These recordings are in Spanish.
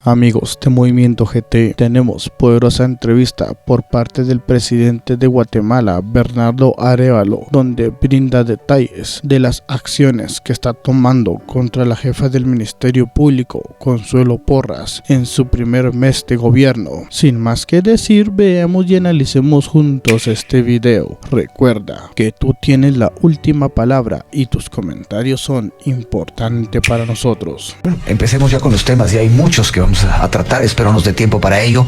Amigos de Movimiento GT, tenemos poderosa entrevista por parte del presidente de Guatemala, Bernardo Arévalo, donde brinda detalles de las acciones que está tomando contra la jefa del Ministerio Público, Consuelo Porras, en su primer mes de gobierno. Sin más que decir, veamos y analicemos juntos este video. Recuerda que tú tienes la última palabra y tus comentarios son importantes para nosotros. Bueno, empecemos ya con los temas, y hay muchos que vamos a tratar, espero nos dé tiempo para ello.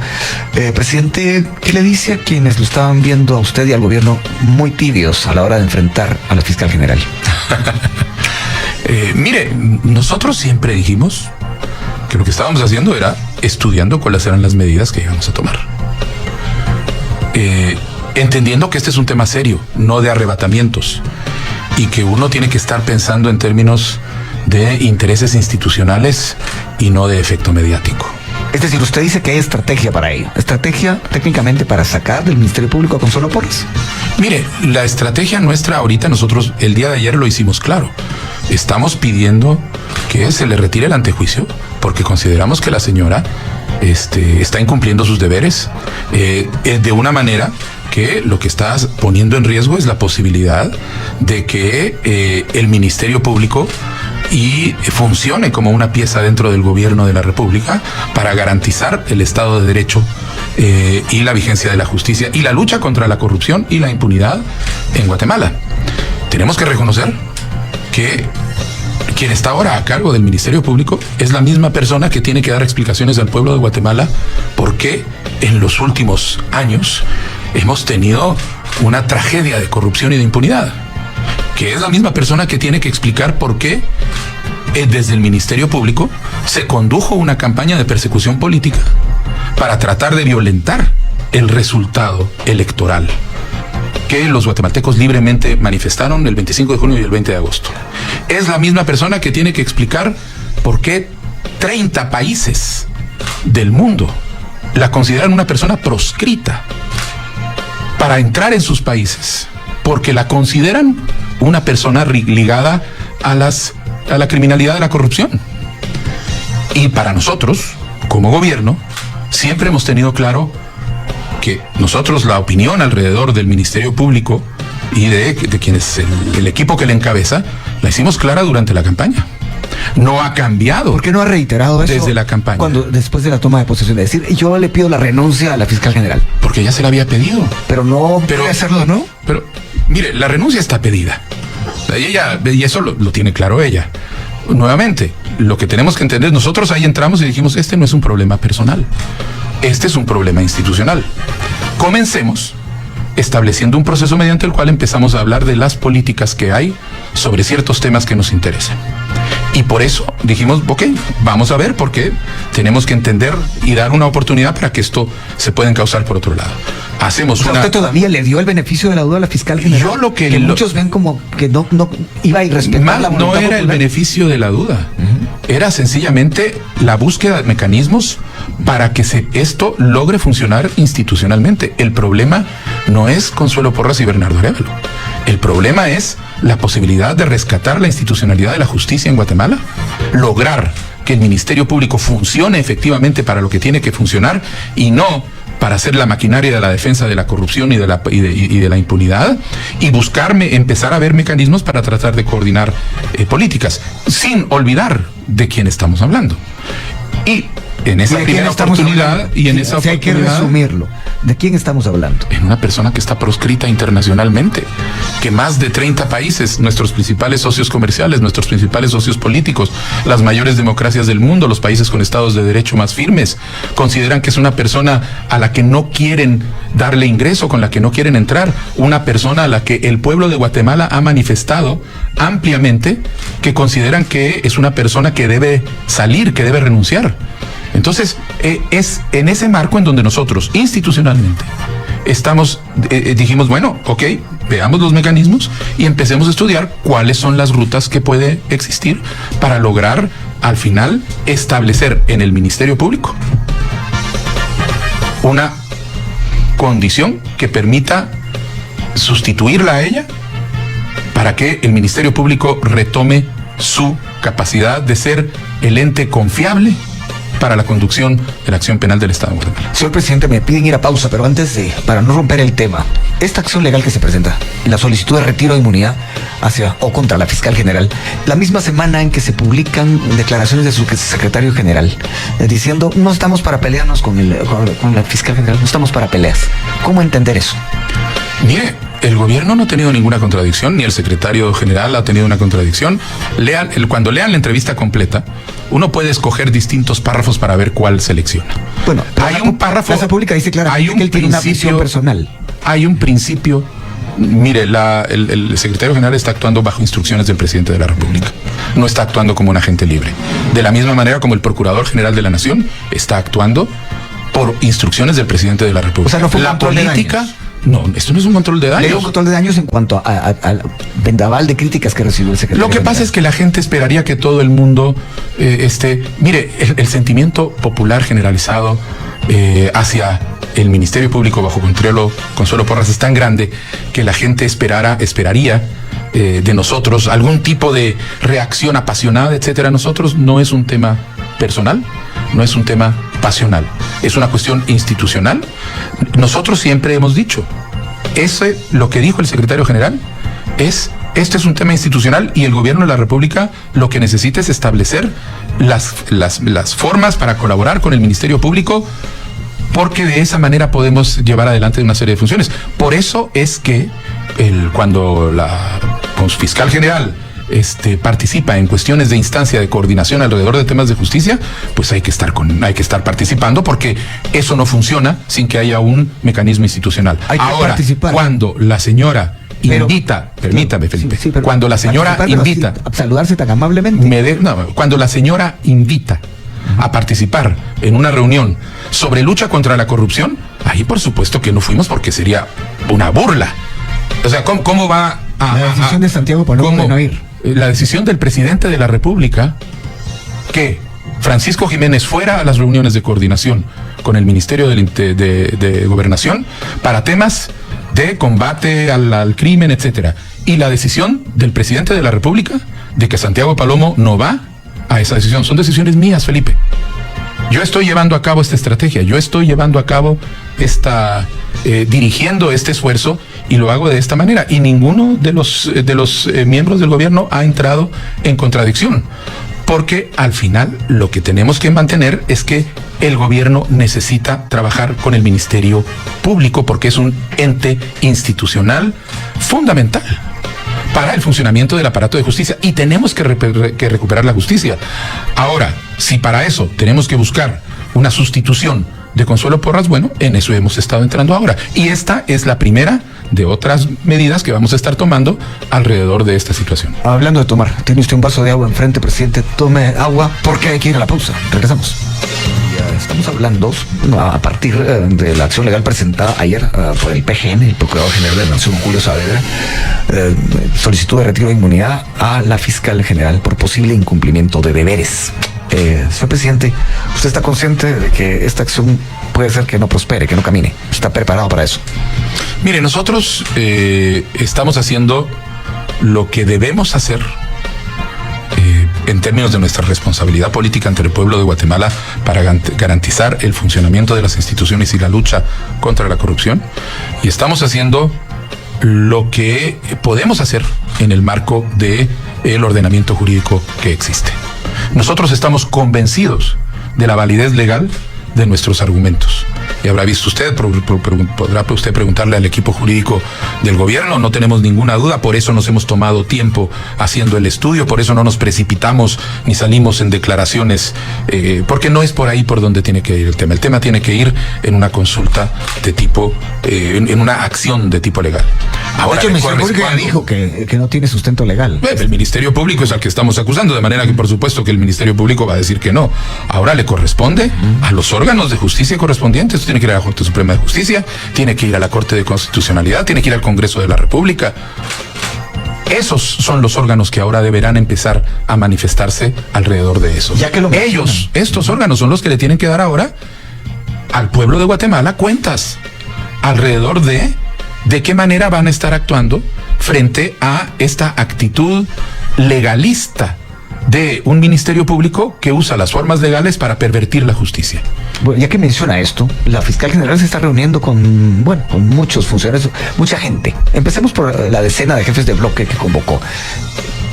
Presidente, ¿qué le dice a quienes lo estaban viendo a usted y al gobierno muy tibios a la hora de enfrentar a la fiscal general? Mire, nosotros siempre dijimos que lo que estábamos haciendo era estudiando cuáles eran las medidas que íbamos a tomar. Entendiendo que este es un tema serio, no de arrebatamientos, y que uno tiene que estar pensando en términos de intereses institucionales y no de efecto mediático. Es decir, usted dice que hay estrategia para ello. ¿Estrategia técnicamente para sacar del Ministerio Público a Consuelo Porras? Mire, la estrategia nuestra ahorita, nosotros el día de ayer lo hicimos claro. Estamos pidiendo que se le retire el antejuicio porque consideramos que la señora está incumpliendo sus deberes de una manera que lo que está poniendo en riesgo es la posibilidad de que el Ministerio Público funcione como una pieza dentro del gobierno de la República para garantizar el Estado de Derecho y la vigencia de la justicia y la lucha contra la corrupción y la impunidad en Guatemala. Tenemos que reconocer que quien está ahora a cargo del Ministerio Público es la misma persona que tiene que dar explicaciones al pueblo de Guatemala por qué en los últimos años hemos tenido una tragedia de corrupción y de impunidad, que es la misma persona que tiene que explicar por qué desde el Ministerio Público se condujo una campaña de persecución política para tratar de violentar el resultado electoral que los guatemaltecos libremente manifestaron el 25 de junio y el 20 de agosto. Es la misma persona que tiene que explicar por qué 30 países del mundo la consideran una persona proscrita para entrar en sus países, porque la consideran una persona ligada a la criminalidad de la corrupción. Y para nosotros, como gobierno, siempre hemos tenido claro que nosotros la opinión alrededor del Ministerio Público y de quienes el equipo que le encabeza, la hicimos clara durante la campaña. No ha cambiado. ¿Por qué no ha reiterado eso desde la campaña? Después de la toma de posesión, de decir, yo le pido la renuncia a la fiscal general. Porque ya se la había pedido. Pero no puede hacerlo, ¿no? Pero, mire, la renuncia está pedida. Y eso lo tiene claro ella. Nuevamente, lo que tenemos que entender, nosotros ahí entramos y dijimos, este no es un problema personal. Este es un problema institucional. Comencemos estableciendo un proceso mediante el cual empezamos a hablar de las políticas que hay sobre ciertos temas que nos interesan. Y por eso dijimos, ok, vamos a ver, porque tenemos que entender y dar una oportunidad para que esto se pueda encauzar por otro lado. Hacemos una... ¿Usted todavía le dio el beneficio de la duda a la fiscal general? Yo lo que muchos ven como que no iba a irrespetar la voluntad no era popular. El beneficio de la duda. Era sencillamente la búsqueda de mecanismos para que esto logre funcionar institucionalmente. El problema no es Consuelo Porras y Bernardo Arévalo. El problema es la posibilidad de rescatar la institucionalidad de la justicia en Guatemala, lograr que el Ministerio Público funcione efectivamente para lo que tiene que funcionar y no para hacer la maquinaria de la defensa de la corrupción y de la impunidad, y empezar a ver mecanismos para tratar de coordinar políticas, sin olvidar de quién estamos hablando. Y en esa primera oportunidad, hay que resumirlo. ¿De quién estamos hablando? En una persona que está proscrita internacionalmente, que más de 30 países, nuestros principales socios comerciales, nuestros principales socios políticos, las mayores democracias del mundo, los países con estados de derecho más firmes, consideran que es una persona a la que no quieren darle ingreso, con la que no quieren entrar, una persona a la que el pueblo de Guatemala ha manifestado ampliamente que consideran que es una persona que debe salir, que debe renunciar. Entonces, es en ese marco en donde nosotros institucionalmente dijimos, bueno, ok, veamos los mecanismos y empecemos a estudiar cuáles son las rutas que puede existir para lograr al final establecer en el Ministerio Público una condición que permita sustituirla a ella para que el Ministerio Público retome su capacidad de ser el ente confiable para la conducción de la acción penal del Estado de Guatemala. Señor presidente, me piden ir a pausa, pero antes de, para no romper el tema, esta acción legal que se presenta, la solicitud de retiro de inmunidad hacia o contra la fiscal general, la misma semana en que se publican declaraciones de su secretario general, diciendo no estamos para pelearnos con la fiscal general, no estamos para peleas. ¿Cómo entender eso? Mire, el gobierno no ha tenido ninguna contradicción, ni el secretario general ha tenido una contradicción. Cuando lean la entrevista completa, uno puede escoger distintos párrafos para ver cuál selecciona. Bueno, hay un párrafo. La República dice claramente que él tiene una visión personal. Hay un principio. Mire, el secretario general está actuando bajo instrucciones del presidente de la República. No está actuando como un agente libre. De la misma manera como el procurador general de la Nación está actuando por instrucciones del presidente de la República. O sea, no fue la política. No, esto no es un control de daños. Le un control de daños en cuanto al vendaval de críticas que recibió el secretario. Lo que pasa es que la gente esperaría que todo el mundo mire, el sentimiento popular generalizado hacia el Ministerio Público bajo Consuelo Porras es tan grande que la gente esperaría de nosotros algún tipo de reacción apasionada, etcétera. Nosotros no es un tema personal, no es un tema pasional, es una cuestión institucional. Nosotros siempre hemos dicho, lo que dijo el secretario general este es un tema institucional y el gobierno de la República lo que necesita es establecer las formas para colaborar con el Ministerio Público, porque de esa manera podemos llevar adelante una serie de funciones. Por eso es que cuando la fiscal general participa en cuestiones de instancia de coordinación alrededor de temas de justicia, pues hay que estar participando, porque eso no funciona sin que haya un mecanismo institucional. Ahora, cuando la señora invita, permítame, Felipe, cuando la señora invita, saludarse tan amablemente, cuando la señora invita a participar en una reunión sobre lucha contra la corrupción, ahí por supuesto que no fuimos, porque sería una burla. O sea, ¿cómo va a la decisión de Santiago Palomo de no ir? La decisión del presidente de la República que Francisco Jiménez fuera a las reuniones de coordinación con el Ministerio de Gobernación para temas de combate al crimen, etcétera. Y la decisión del presidente de la República de que Santiago Palomo no va a esa decisión. Son decisiones mías, Felipe. Yo estoy llevando a cabo esta estrategia, yo estoy llevando a cabo dirigiendo este esfuerzo, y lo hago de esta manera. Y ninguno de los miembros del gobierno ha entrado en contradicción, porque al final lo que tenemos que mantener es que el gobierno necesita trabajar con el Ministerio Público, porque es un ente institucional fundamental para el funcionamiento del aparato de justicia, y tenemos que recuperar la justicia. Ahora, si para eso tenemos que buscar una sustitución de Consuelo Porras, bueno, en eso hemos estado entrando ahora. Y esta es la primera de otras medidas que vamos a estar tomando alrededor de esta situación. Hablando de tomar, tiene usted un vaso de agua enfrente, presidente. Tome agua, porque hay que ir a la pausa. Regresamos. Ya estamos hablando a partir de la acción legal presentada ayer por el PGN, el Procurador General de la Nación, Julio Saavedra, solicitud de retiro de inmunidad a la fiscal general por posible incumplimiento de deberes. Señor presidente, ¿usted está consciente de que esta acción puede ser que no prospere, que no camine? ¿Está preparado para eso? Mire, nosotros estamos haciendo lo que debemos hacer en términos de nuestra responsabilidad política ante el pueblo de Guatemala para garantizar el funcionamiento de las instituciones y la lucha contra la corrupción, y estamos haciendo lo que podemos hacer en el marco del ordenamiento jurídico que existe. Nosotros estamos convencidos de la validez legal de nuestros argumentos. Y habrá visto usted, podrá usted preguntarle al equipo jurídico del gobierno, no tenemos ninguna duda, por eso nos hemos tomado tiempo haciendo el estudio, por eso no nos precipitamos ni salimos en declaraciones, porque no es por ahí por donde tiene que ir el tema. El tema tiene que ir en una consulta de tipo, en una acción de tipo legal. Ahora, el Ministerio Público ya dijo que no tiene sustento legal. El Ministerio Público es al que estamos acusando, de manera que por supuesto que el Ministerio Público va a decir que no. Ahora le corresponde a los órganos de justicia correspondientes. Tiene que ir a la Corte Suprema de Justicia, tiene que ir a la Corte de Constitucionalidad, tiene que ir al Congreso de la República. Esos son los órganos que ahora deberán empezar a manifestarse alrededor de eso. Estos órganos son los que le tienen que dar ahora al pueblo de Guatemala cuentas alrededor de qué manera van a estar actuando frente a esta actitud legalista de un ministerio público que usa las formas legales para pervertir la justicia. Bueno, ya que menciona esto, la fiscal general se está reuniendo con muchos funcionarios, mucha gente. Empecemos por la decena de jefes de bloque que convocó.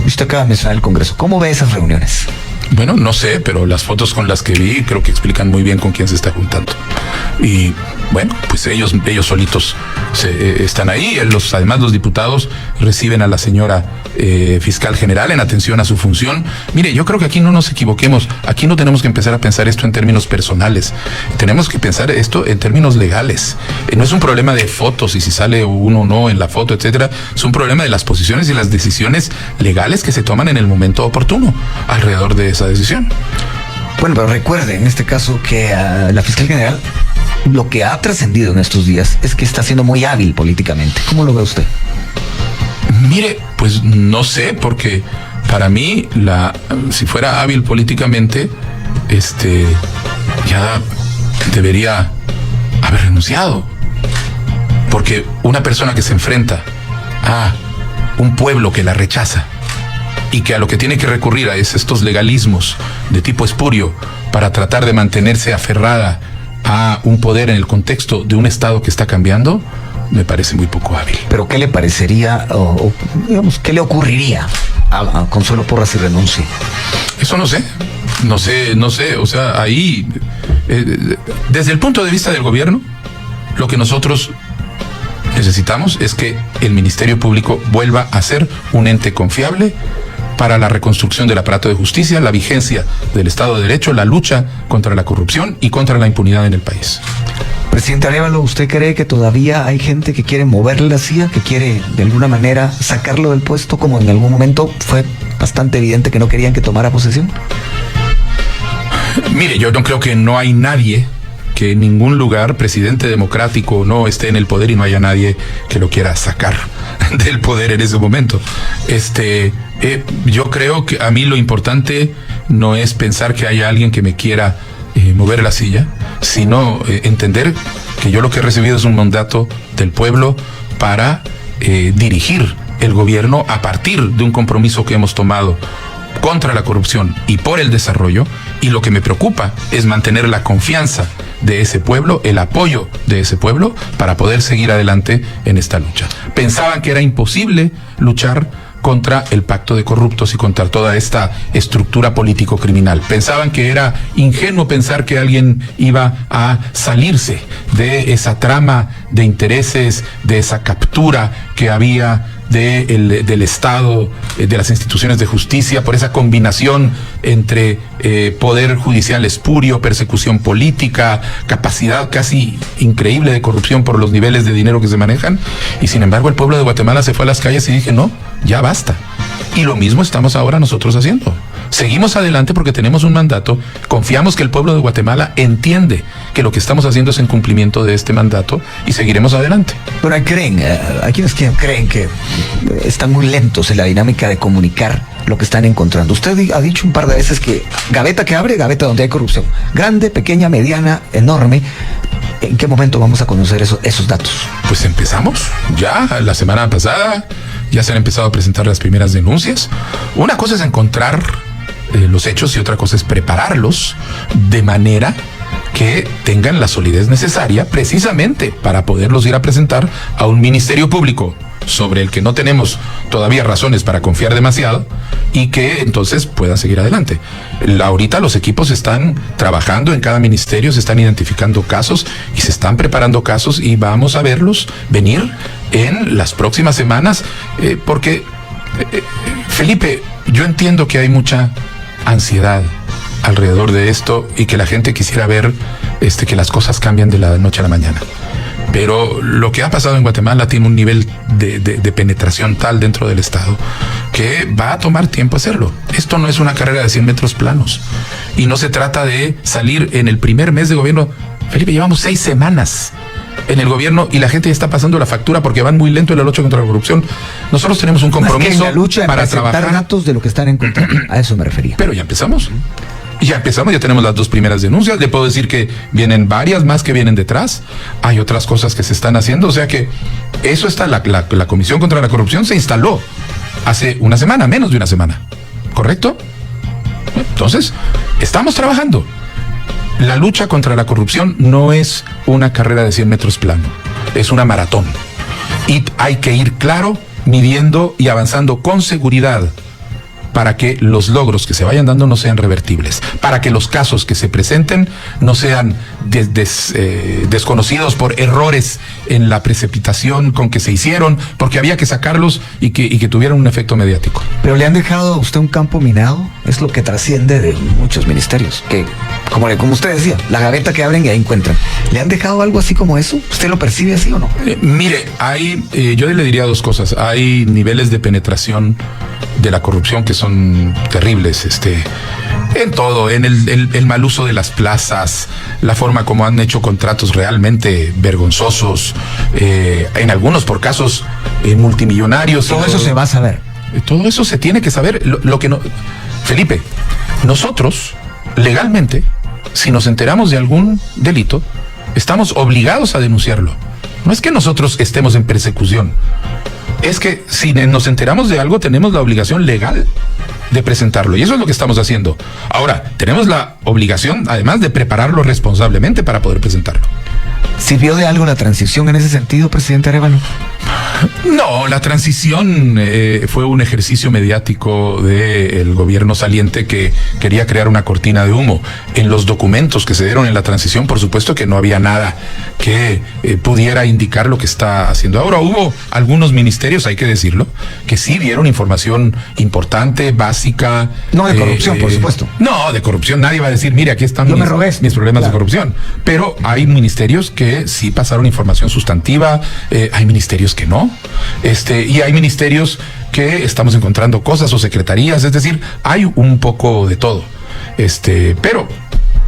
Usted acaba de mencionar el Congreso. ¿Cómo ve esas reuniones? Bueno, no sé, pero las fotos con las que vi creo que explican muy bien con quién se está juntando. Y bueno, pues ellos solitos están ahí. Además, los diputados reciben a la señora fiscal general en atención a su función. Mire, yo creo que aquí no nos equivoquemos. Aquí no tenemos que empezar a pensar esto en términos personales. Tenemos que pensar esto en términos legales. No es un problema de fotos y si sale uno o no en la foto, etcétera. Es un problema de las posiciones y las decisiones legales que se toman en el momento oportuno alrededor de esa decisión. Bueno, pero recuerde en este caso que la fiscal general, lo que ha trascendido en estos días es que está siendo muy hábil políticamente. ¿Cómo lo ve usted? Mire, pues no sé, porque para mí, si fuera hábil políticamente, ya debería haber renunciado. Porque una persona que se enfrenta a un pueblo que la rechaza y que a lo que tiene que recurrir es estos legalismos de tipo espurio para tratar de mantenerse aferrada a un poder en el contexto de un Estado que está cambiando, me parece muy poco hábil. ¿Pero qué le parecería, o digamos, qué le ocurriría a Consuelo Porras si renuncia? Eso no sé, o sea, ahí, desde el punto de vista del gobierno, lo que nosotros necesitamos es que el Ministerio Público vuelva a ser un ente confiable para la reconstrucción del aparato de justicia, la vigencia del Estado de Derecho, la lucha contra la corrupción y contra la impunidad en el país. Presidente Arévalo, ¿usted cree que todavía hay gente que quiere moverle la silla, que quiere de alguna manera sacarlo del puesto, como en algún momento fue bastante evidente que no querían que tomara posesión? Mire, yo no creo que no hay nadie que en ningún lugar, presidente democrático, no esté en el poder y no haya nadie que lo quiera sacar del poder en ese momento. Yo creo que a mí lo importante no es pensar que haya alguien que me quiera mover la silla, sino entender que yo lo que he recibido es un mandato del pueblo para dirigir el gobierno a partir de un compromiso que hemos tomado contra la corrupción y por el desarrollo, y lo que me preocupa es mantener la confianza de ese pueblo, el apoyo de ese pueblo para poder seguir adelante en esta lucha. Pensaban que era imposible luchar contra el pacto de corruptos y contra toda esta estructura político-criminal. Pensaban que era ingenuo pensar que alguien iba a salirse de esa trama de intereses, de esa captura que había del Estado, de las instituciones de justicia, por esa combinación entre poder judicial espurio, persecución política, capacidad casi increíble de corrupción por los niveles de dinero que se manejan. Y sin embargo el pueblo de Guatemala se fue a las calles y dije, no, ya basta. Y lo mismo estamos ahora nosotros haciendo. Seguimos adelante porque tenemos un mandato, confiamos que el pueblo de Guatemala entiende que lo que estamos haciendo es en cumplimiento de este mandato y seguiremos adelante. Pero hay quienes creen que están muy lentos en la dinámica de comunicar lo que están encontrando. Usted ha dicho un par de veces que gaveta que abre, gaveta donde hay corrupción. Grande, pequeña, mediana, enorme. ¿En qué momento vamos a conocer esos datos? Pues empezamos ya la semana pasada, ya se han empezado a presentar las primeras denuncias. Una cosa es encontrar los hechos y otra cosa es prepararlos de manera que tengan la solidez necesaria precisamente para poderlos ir a presentar a un ministerio público sobre el que no tenemos todavía razones para confiar demasiado y que entonces puedan seguir adelante. Ahorita los equipos están trabajando en cada ministerio, se están identificando casos y se están preparando casos y vamos a verlos venir en las próximas semanas porque Felipe, yo entiendo que hay mucha ansiedad alrededor de esto y que la gente quisiera ver que las cosas cambian de la noche a la mañana. Pero lo que ha pasado en Guatemala tiene un nivel de penetración tal dentro del Estado que va a tomar tiempo hacerlo. Esto no es una carrera de 100 metros planos y no se trata de salir en el primer mes de gobierno. Felipe, llevamos 6 semanas en el gobierno y la gente ya está pasando la factura porque van muy lento en la lucha contra la corrupción. Nosotros tenemos un compromiso en la lucha para trabajar datos de lo que están encontrando. A eso me refería. Pero ya empezamos. Ya tenemos las 2 primeras denuncias. Le puedo decir que vienen varias más que vienen detrás. Hay otras cosas que se están haciendo. O sea que eso está, la Comisión contra la Corrupción se instaló hace una semana, menos de una semana. ¿Correcto? Entonces, estamos trabajando. La lucha contra la corrupción no es una carrera de 100 metros plano, es una maratón. Y hay que ir claro, midiendo y avanzando con seguridad para que los logros que se vayan dando no sean revertibles, para que los casos que se presenten no sean desconocidos por errores en la precipitación con que se hicieron, porque había que sacarlos y que tuvieran un efecto mediático. Pero le han dejado a usted un campo minado, es lo que trasciende de muchos ministerios, que como usted decía, la gaveta que abren y ahí encuentran. ¿Le han dejado algo así como eso? ¿Usted lo percibe así o no? Mire, yo le diría dos cosas. Hay niveles de penetración de la corrupción que son terribles, en todo, en el mal uso de las plazas, la forma como han hecho contratos realmente vergonzosos, en algunos por casos multimillonarios. Todo eso se va a saber. Todo eso se tiene que saber. Lo que no, Felipe, nosotros legalmente, si nos enteramos de algún delito, estamos obligados a denunciarlo. No es que nosotros estemos en persecución. Es que si nos enteramos de algo, tenemos la obligación legal de presentarlo. Y eso es lo que estamos haciendo. Ahora, tenemos la obligación, además, de prepararlo responsablemente para poder presentarlo. ¿Sirvió de algo la transición en ese sentido, presidente Arévalo? No, la transición fue un ejercicio mediático del gobierno saliente que quería crear una cortina de humo. En los documentos que se dieron en la transición, por supuesto que no había nada que pudiera indicar lo que está haciendo ahora. Hubo algunos ministerios, hay que decirlo, que sí dieron información importante, básica. No de corrupción, por supuesto. No, de corrupción nadie va a decir, mire, aquí están mis problemas de corrupción. Pero hay ministerios que sí pasaron información sustantiva, hay ministerios que no. Y hay ministerios que estamos encontrando cosas o secretarías, es decir, hay un poco de todo. Pero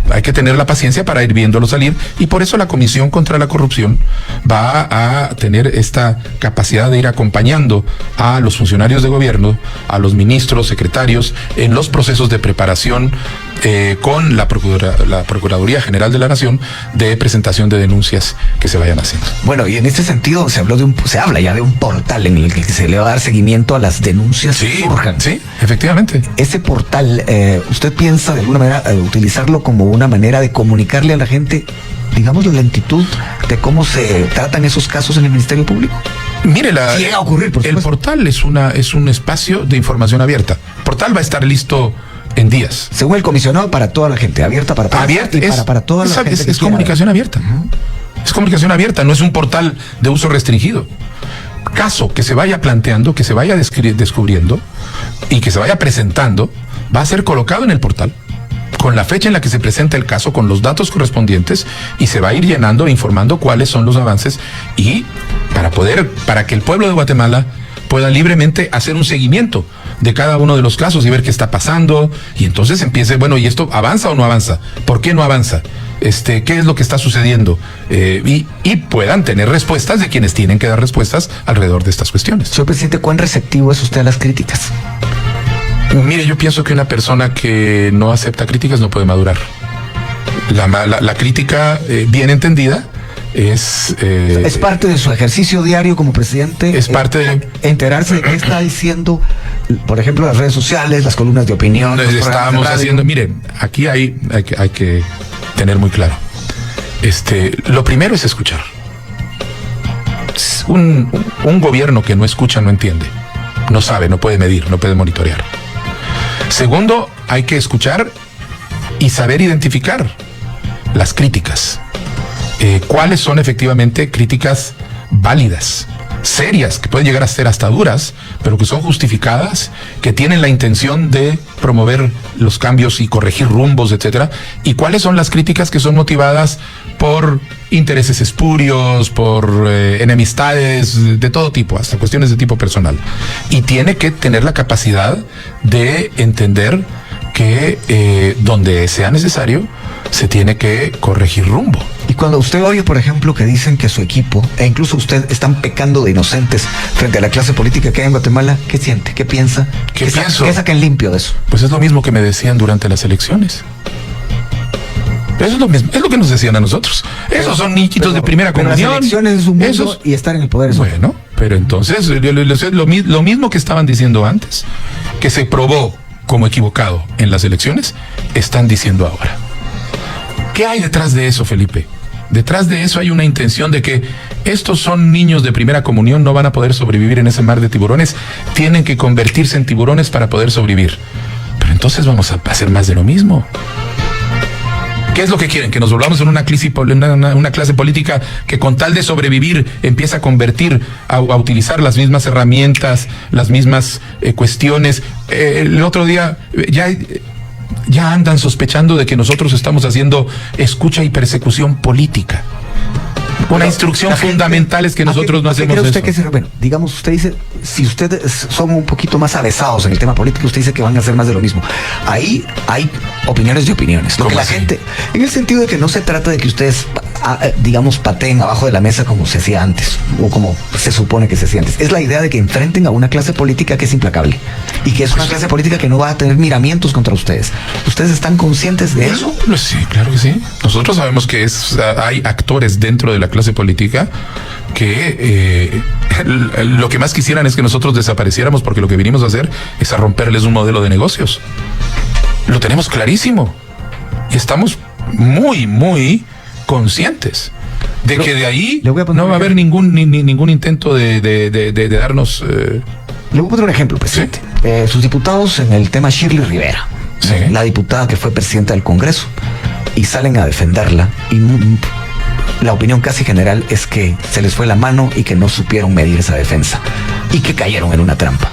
hay que tener la paciencia para ir viéndolo salir, y por eso la Comisión contra la Corrupción va a tener esta capacidad de ir acompañando a los funcionarios de gobierno, a los ministros, secretarios, en los procesos de preparación con la Procuraduría General de la Nación de presentación de denuncias que se vayan haciendo. Bueno, y en este sentido se habla ya de un portal en el que se le va a dar seguimiento a las denuncias que surjan. Sí, efectivamente. Ese portal, ¿usted piensa de alguna manera utilizarlo como una manera de comunicarle a la gente, digamos, la lentitud de cómo se tratan esos casos en el Ministerio Público? Mire, si llega a ocurrir, por supuesto. El portal es un espacio de información abierta. El portal va a estar listo en días. Según el comisionado, para toda la gente, abierta para toda la gente y para toda la gente. Es comunicación abierta. Es comunicación abierta, no es un portal de uso restringido. Caso que se vaya planteando, que se vaya descubriendo y que se vaya presentando, va a ser colocado en el portal con la fecha en la que se presenta el caso, con los datos correspondientes, y se va a ir llenando e informando cuáles son los avances, y para que el pueblo de Guatemala pueda libremente hacer un seguimiento de cada uno de los casos y ver qué está pasando, y entonces empiece, bueno, ¿y esto avanza o no avanza? ¿Por qué no avanza? ¿Qué es lo que está sucediendo? Y puedan tener respuestas de quienes tienen que dar respuestas alrededor de estas cuestiones. Señor presidente, ¿cuán receptivo es usted a las críticas? Mire, yo pienso que una persona que no acepta críticas no puede madurar. La crítica bien entendida es parte de su ejercicio diario como presidente. Es parte de enterarse de qué está diciendo, por ejemplo, las redes sociales, las columnas de opinión. Estábamos haciendo, miren, aquí hay que tener muy claro. Lo primero es escuchar. Un gobierno que no escucha no entiende, no sabe, no puede medir, no puede monitorear. Segundo, hay que escuchar y saber identificar las críticas. ¿Cuáles son efectivamente críticas válidas, serias, que pueden llegar a ser hasta duras, pero que son justificadas, que tienen la intención de promover los cambios y corregir rumbos, etcétera? ¿Y cuáles son las críticas que son motivadas por intereses espurios, por enemistades de todo tipo, hasta cuestiones de tipo personal? Y tiene que tener la capacidad de entender que donde sea necesario se tiene que corregir rumbo. Y cuando usted oye, por ejemplo, que dicen que su equipo, e incluso usted, están pecando de inocentes frente a la clase política que hay en Guatemala, ¿qué siente? ¿Qué piensa? ¿Qué saquen limpio de eso? Pues es lo mismo que me decían durante las elecciones. Eso es lo mismo, es lo que nos decían a nosotros. Esos son niñitos de primera comunión. Las elecciones es un mundo y estar en el poder es otro. Bueno, pero entonces lo mismo que estaban diciendo antes, que se probó como equivocado en las elecciones, están diciendo ahora. ¿Qué hay detrás de eso, Felipe? Detrás de eso hay una intención de que estos son niños de primera comunión, no van a poder sobrevivir en ese mar de tiburones, tienen que convertirse en tiburones para poder sobrevivir. Pero entonces vamos a hacer más de lo mismo. ¿Qué es lo que quieren? Que nos volvamos en una clase política que con tal de sobrevivir empieza a convertir, a utilizar las mismas herramientas, las mismas cuestiones. El otro día ya andan sospechando de que nosotros estamos haciendo escucha y persecución política. Una instrucción fundamental es que nosotros no hacemos eso. Bueno, digamos, usted dice, si ustedes son un poquito más avesados en el tema político, usted dice que van a hacer más de lo mismo. Ahí hay opiniones y opiniones. Lo que la gente, en el sentido de que no se trata de que ustedes, digamos, pateen abajo de la mesa como se hacía antes, o como se supone que se hacía antes. Es la idea de que enfrenten a una clase política que es implacable y que es una clase política que no va a tener miramientos contra ustedes. ¿Ustedes están conscientes de eso? Sí, claro que sí. Nosotros sabemos que hay actores dentro de la clase política que lo que más quisieran es que nosotros desapareciéramos, porque lo que vinimos a hacer es a romperles un modelo de negocios. Lo tenemos clarísimo y estamos muy, muy conscientes de que de ahí no va a haber ningún intento de darnos... Le voy a poner un ejemplo, presidente. ¿Sí? Sus diputados en el tema Shirley Rivera, ¿sí? La diputada que fue presidenta del Congreso, y salen a defenderla, y la opinión casi general es que se les fue la mano y que no supieron medir esa defensa y que cayeron en una trampa.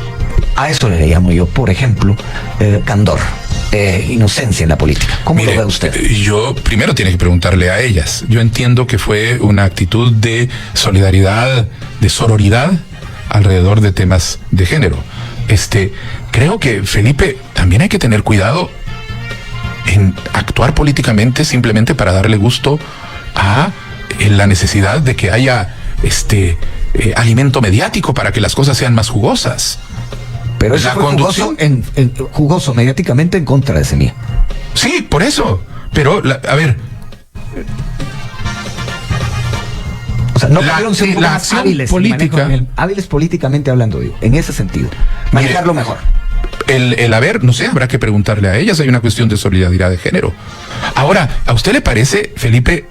A eso le llamo yo, por ejemplo, candor, inocencia en la política. ¿Cómo lo ve usted? Yo primero tiene que preguntarle a ellas. Yo entiendo que fue una actitud de solidaridad, de sororidad alrededor de temas de género. Creo que, Felipe, también hay que tener cuidado en actuar políticamente simplemente para darle gusto a la necesidad de que haya alimento mediático para que las cosas sean más jugosas. Pero eso fue jugoso mediáticamente en contra de Semilla. Sí, por eso. Pero, a ver... O sea, no pudieron ser la acción hábiles política... hábiles políticamente hablando, digo, en ese sentido. Manejarlo mejor. No sé, habrá que preguntarle a ellas. Hay una cuestión de solidaridad de género. Ahora, ¿a usted le parece, Felipe,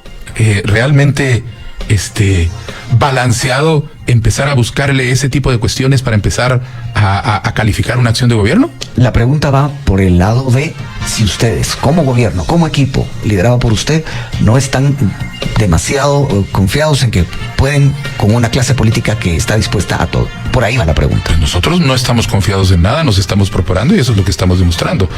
realmente balanceado empezar a buscarle ese tipo de cuestiones para empezar a calificar una acción de gobierno? La pregunta va por el lado de si ustedes, como gobierno, como equipo liderado por usted, no están demasiado confiados en que pueden con una clase política que está dispuesta a todo. Por ahí va la pregunta. Pues nosotros no estamos confiados en nada, nos estamos preparando y eso es lo que estamos demostrando.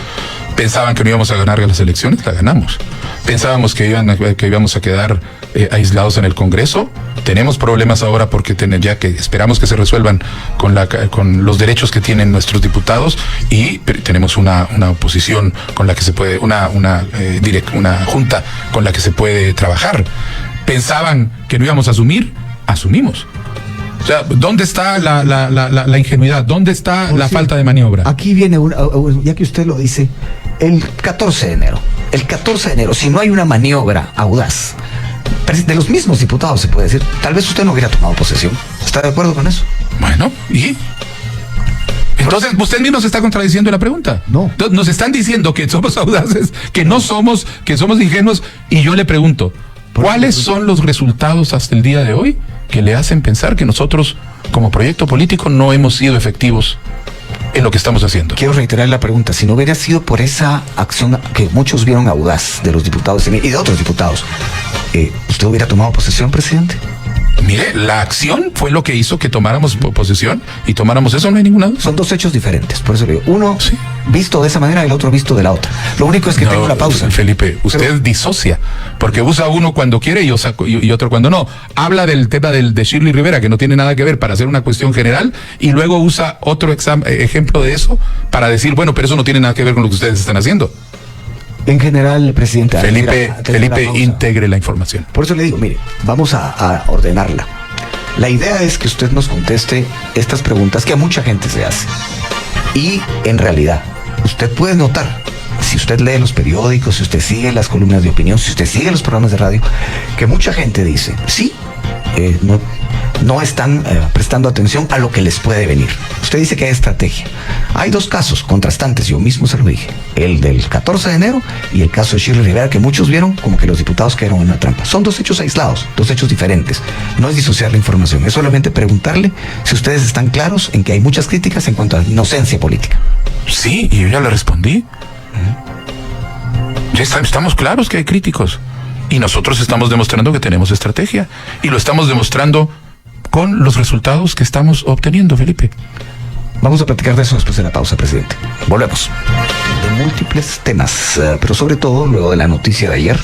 Pensaban que no íbamos a ganar las elecciones, la ganamos. Pensábamos que íbamos a quedar aislados en el Congreso. Tenemos problemas ahora porque ya que esperamos que se resuelvan con los derechos que tienen nuestros diputados, y tenemos una oposición con la que se puede, una junta con la que se puede trabajar. Pensaban que no íbamos a asumimos. O sea, ¿dónde está la ingenuidad? ¿Dónde está la falta de maniobra? Aquí viene, ya que usted lo dice, el 14 de enero. El 14 de enero, si no hay una maniobra audaz de los mismos diputados, se puede decir, tal vez usted no hubiera tomado posesión. ¿Está de acuerdo con eso? Bueno, ¿y? Entonces, usted mismo se está contradiciendo la pregunta. No. Nos están diciendo que somos audaces, que somos ingenuos, y yo le pregunto, ¿cuáles son los resultados hasta el día de hoy que le hacen pensar que nosotros, como proyecto político, no hemos sido efectivos en lo que estamos haciendo? Quiero reiterar la pregunta. Si no hubiera sido por esa acción que muchos vieron audaz de los diputados y de otros diputados, ¿usted hubiera tomado posesión, presidente? Mire, la acción fue lo que hizo que tomáramos posesión y tomáramos eso, no hay ninguna duda. Son dos hechos diferentes, por eso le digo. Uno visto de esa manera y el otro visto de la otra. Lo único es que tengo la pausa. Felipe, usted disocia, porque usa uno cuando quiere y otro cuando no. Habla del tema de Shirley Rivera, que no tiene nada que ver, para hacer una cuestión general, y luego usa otro ejemplo de eso para decir, bueno, pero eso no tiene nada que ver con lo que ustedes están haciendo. En general, presidente... Felipe, integre la información. Por eso le digo, mire, vamos a ordenarla. La idea es que usted nos conteste estas preguntas que a mucha gente se hace. Y, en realidad, usted puede notar, si usted lee los periódicos, si usted sigue las columnas de opinión, si usted sigue los programas de radio, que mucha gente dice, sí, no están prestando atención a lo que les puede venir. Usted dice que hay estrategia. Hay dos casos contrastantes, yo mismo se lo dije. El del 14 de enero y el caso de Shirley Rivera, que muchos vieron como que los diputados cayeron en una trampa. Son dos hechos aislados, dos hechos diferentes. No es disociar la información, es solamente preguntarle si ustedes están claros en que hay muchas críticas en cuanto a inocencia política. Sí, y yo ya le respondí. Ya estamos claros que hay críticos. Y nosotros estamos demostrando que tenemos estrategia. Y lo estamos demostrando con los resultados que estamos obteniendo, Felipe. Vamos a platicar de eso después de la pausa, presidente. Volvemos. De múltiples temas, pero sobre todo luego de la noticia de ayer,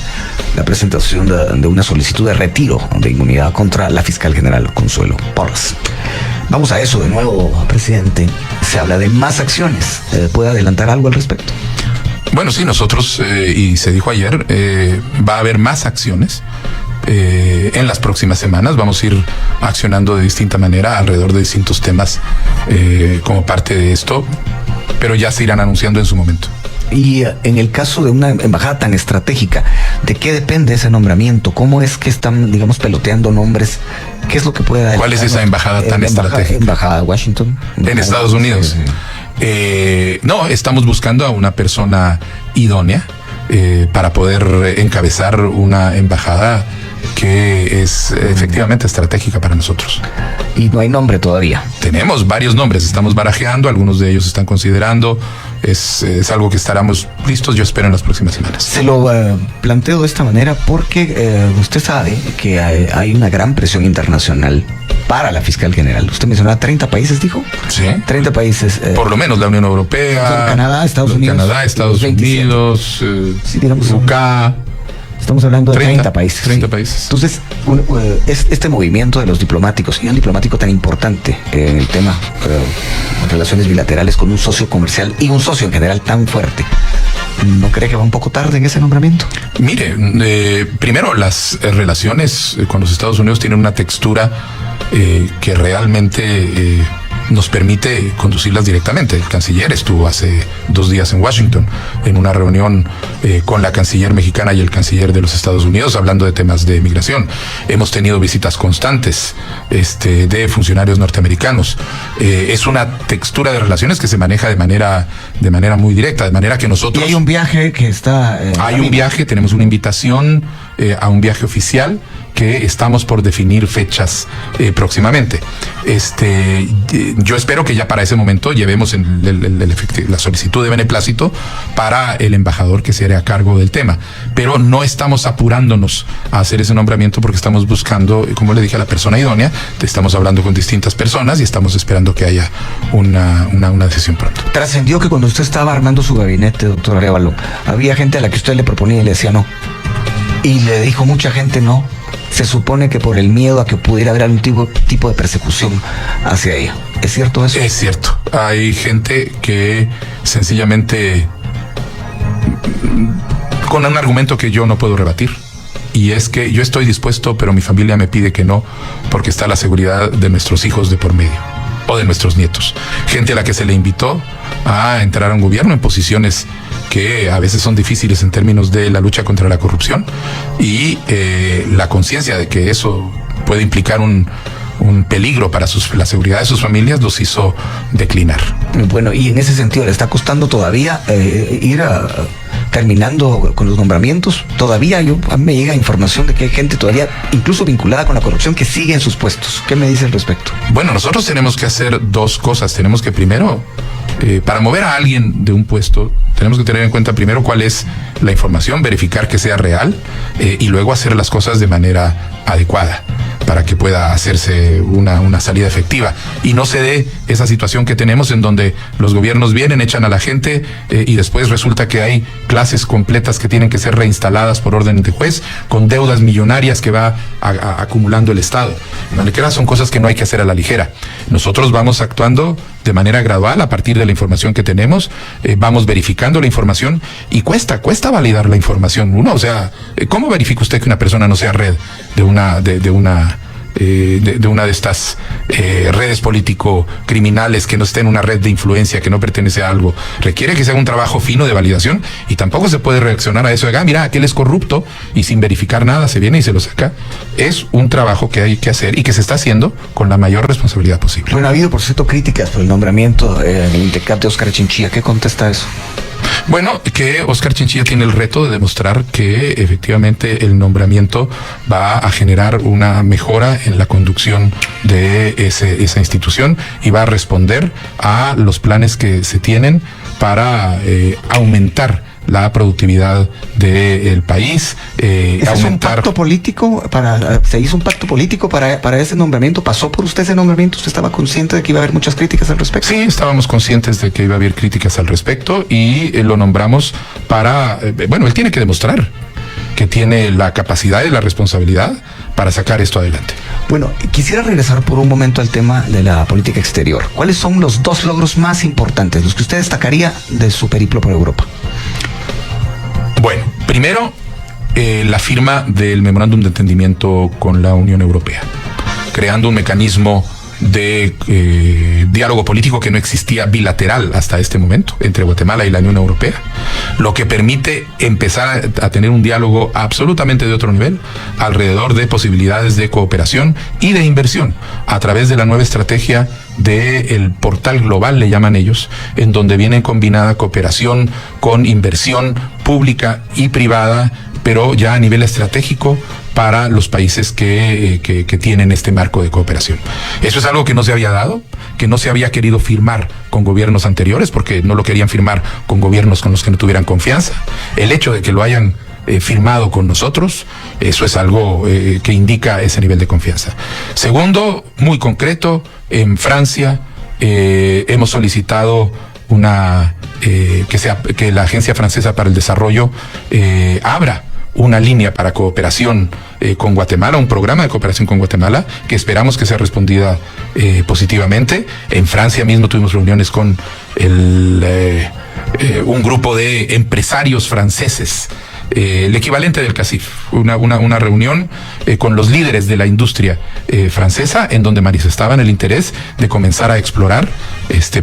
la presentación de una solicitud de retiro de inmunidad contra la fiscal general Consuelo Porras. Vamos a eso de nuevo, presidente. Se habla de más acciones. ¿Puede adelantar algo al respecto? Bueno, sí, nosotros, y se dijo ayer, va a haber más acciones. En las próximas semanas vamos a ir accionando de distinta manera alrededor de distintos temas como parte de esto, pero ya se irán anunciando en su momento. Y en el caso de una embajada tan estratégica, ¿de qué depende ese nombramiento? ¿Cómo es que están, digamos, peloteando nombres? ¿Qué es lo que puede dar? ¿Cuál es esa embajada tan estratégica? Embajada de Washington. En Estados Unidos. No, estamos buscando a una persona idónea para poder encabezar una embajada que es efectivamente estratégica para nosotros. Y no hay nombre todavía. Tenemos varios nombres, estamos barajeando, algunos de ellos se están considerando, es algo que estaremos listos, yo espero, en las próximas semanas. Se lo planteo de esta manera porque usted sabe que hay una gran presión internacional para la fiscal general. Usted mencionaba 30 países, dijo. Sí. 30 países. Por lo menos la Unión Europea. Canadá, Estados Unidos. Canadá, Estados Unidos, sí, digamos, UK. Estamos hablando de 30 países. 30 países. Entonces, este movimiento de los diplomáticos, y un diplomático tan importante en el tema de relaciones bilaterales con un socio comercial y un socio en general tan fuerte, ¿no cree que va un poco tarde en ese nombramiento? Mire, primero, las relaciones con los Estados Unidos tienen una textura que realmente nos permite conducirlas directamente. El canciller estuvo hace 2 días en Washington en una reunión con la canciller mexicana y el canciller de los Estados Unidos hablando de temas de migración. Hemos tenido visitas constantes de funcionarios norteamericanos. Es una textura de relaciones que se maneja de manera muy directa, de manera que nosotros... Y hay un viaje que está... hay un viaje, tenemos una invitación a un viaje oficial que estamos por definir fechas próximamente. Yo espero que ya para ese momento llevemos la solicitud de beneplácito para el embajador que se hará a cargo del tema. Pero no estamos apurándonos a hacer ese nombramiento porque estamos buscando, como le dije, a la persona idónea. Estamos hablando con distintas personas y estamos esperando que haya una decisión pronto. Trascendió que cuando usted estaba armando su gabinete, doctor Arévalo, había gente a la que usted le proponía y le decía no. Y le dijo mucha gente no. Se supone que por el miedo a que pudiera haber algún tipo de persecución hacia ella. ¿Es cierto eso? Es cierto. Hay gente que sencillamente, con un argumento que yo no puedo rebatir, y es que yo estoy dispuesto, pero mi familia me pide que no, porque está la seguridad de nuestros hijos de por medio, o de nuestros nietos. Gente a la que se le invitó a entrar a un gobierno en posiciones que a veces son difíciles en términos de la lucha contra la corrupción, y la conciencia de que eso puede implicar un peligro para la seguridad de sus familias los hizo declinar. Bueno, y en ese sentido, ¿le está costando todavía ir terminando con los nombramientos? Todavía a mí me llega información de que hay gente todavía, incluso vinculada con la corrupción, que sigue en sus puestos. ¿Qué me dice al respecto? Bueno, nosotros tenemos que hacer 2 cosas. Tenemos que primero, para mover a alguien de un puesto, tenemos que tener en cuenta primero cuál es la información, verificar que sea real, y luego hacer las cosas de manera adecuada para que pueda hacerse una salida efectiva y no se dé esa situación que tenemos en donde los gobiernos vienen, echan a la gente y después resulta que hay clases completas que tienen que ser reinstaladas por orden de juez con deudas millonarias que va acumulando el Estado. De manera que son cosas que no hay que hacer a la ligera. Nosotros vamos actuando de manera gradual a partir de la información que tenemos, vamos verificando la información y cuesta validar la información. ¿Cómo verifica usted que una persona no sea red de una de una de estas redes político-criminales, que no esté en una red de influencia, que no pertenece a algo. Requiere que sea un trabajo fino de validación, y tampoco se puede reaccionar a eso de, mira, aquel es corrupto, y sin verificar nada se viene y se lo saca. Es un trabajo que hay que hacer y que se está haciendo con la mayor responsabilidad posible. Bueno, ha habido, por cierto, críticas por el nombramiento en el INTECAP de Óscar Chinchilla. ¿Qué contesta eso? Bueno, que Óscar Chinchilla tiene el reto de demostrar que efectivamente el nombramiento va a generar una mejora en la conducción de esa institución, y va a responder a los planes que se tienen para aumentar la productividad del país. ¿Es un pacto político? ¿Se hizo un pacto político para ese nombramiento? ¿Pasó por usted ese nombramiento? ¿Usted estaba consciente de que iba a haber muchas críticas al respecto? Sí, estábamos conscientes de que iba a haber críticas al respecto, y lo nombramos para... bueno, él tiene que demostrar que tiene la capacidad y la responsabilidad para sacar esto adelante. Bueno, quisiera regresar por un momento al tema de la política exterior. ¿Cuáles son los 2 logros más importantes, los que usted destacaría de su periplo por Europa? Bueno, primero, la firma del memorándum de entendimiento con la Unión Europea, creando un mecanismo de diálogo político que no existía bilateral hasta este momento entre Guatemala y la Unión Europea, lo que permite empezar a tener un diálogo absolutamente de otro nivel alrededor de posibilidades de cooperación y de inversión a través de la nueva estrategia del portal global, le llaman ellos, en donde viene combinada cooperación con inversión pública y privada, pero ya a nivel estratégico para los países que tienen este marco de cooperación. Eso es algo que no se había dado, que no se había querido firmar con gobiernos anteriores, porque no lo querían firmar con gobiernos con los que no tuvieran confianza. El hecho de que lo hayan firmado con nosotros, eso es algo que indica ese nivel de confianza. Segundo, muy concreto, en Francia hemos solicitado que la Agencia Francesa para el Desarrollo abra una línea para cooperación con Guatemala, un programa de cooperación con Guatemala, que esperamos que sea respondida positivamente. En Francia mismo tuvimos reuniones con un grupo de empresarios franceses, el equivalente del CACIF, una reunión con los líderes de la industria francesa, en donde manifestaban el interés de comenzar a explorar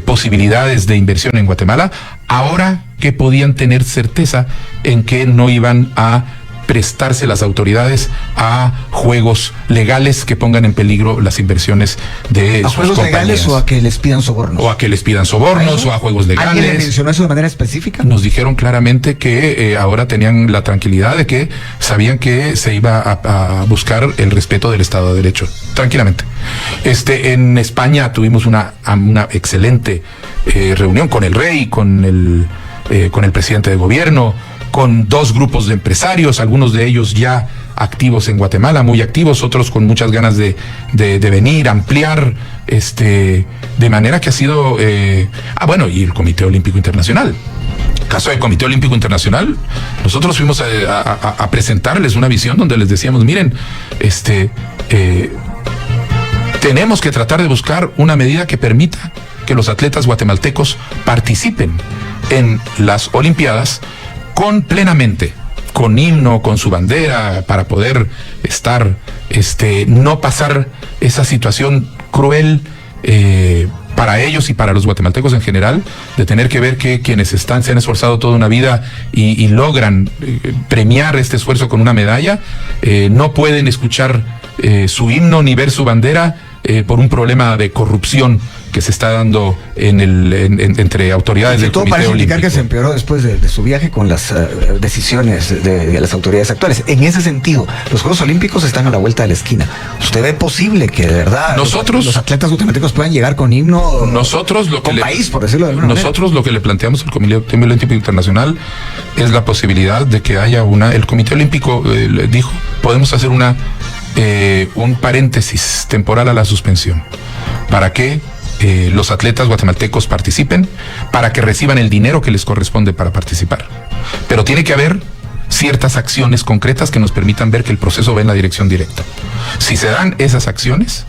posibilidades de inversión en Guatemala, ahora que podían tener certeza en que no iban a prestarse las autoridades a juegos legales que pongan en peligro las inversiones de sus compañías. ¿A juegos legales o a que les pidan sobornos? O a que les pidan sobornos, o a juegos legales. ¿Alguien le mencionó eso de manera específica? Nos dijeron claramente que ahora tenían la tranquilidad de que sabían que se iba a buscar el respeto del Estado de Derecho, tranquilamente. En España tuvimos una excelente reunión con el rey, con el presidente de gobierno, con 2 grupos de empresarios, algunos de ellos ya activos en Guatemala, muy activos, otros con muchas ganas de venir, ampliar, de manera que ha sido... y el Comité Olímpico Internacional. Caso del Comité Olímpico Internacional, nosotros fuimos a presentarles una visión donde les decíamos, miren, tenemos que tratar de buscar una medida que permita que los atletas guatemaltecos participen en las Olimpiadas plenamente, con himno, con su bandera, para poder estar, no pasar esa situación cruel para ellos y para los guatemaltecos en general, de tener que ver que quienes se han esforzado toda una vida y logran premiar este esfuerzo con una medalla, no pueden escuchar su himno ni ver su bandera por un problema de corrupción que se está dando entre autoridades del Comité Olímpico. Todo parece indicar que se empeoró después de su viaje con las decisiones de las autoridades actuales. En ese sentido, los Juegos Olímpicos están a la vuelta de la esquina. ¿Usted ve posible que de verdad los atletas guatemaltecos puedan llegar con himno, país, por decirlo de alguna manera? Nosotros lo que le planteamos al Comité Olímpico Internacional es la posibilidad de que haya el Comité Olímpico dijo, podemos hacer un paréntesis temporal a la suspensión, para que los atletas guatemaltecos participen, para que reciban el dinero que les corresponde para participar. Pero tiene que haber ciertas acciones concretas que nos permitan ver que el proceso va en la dirección directa. Si se dan esas acciones,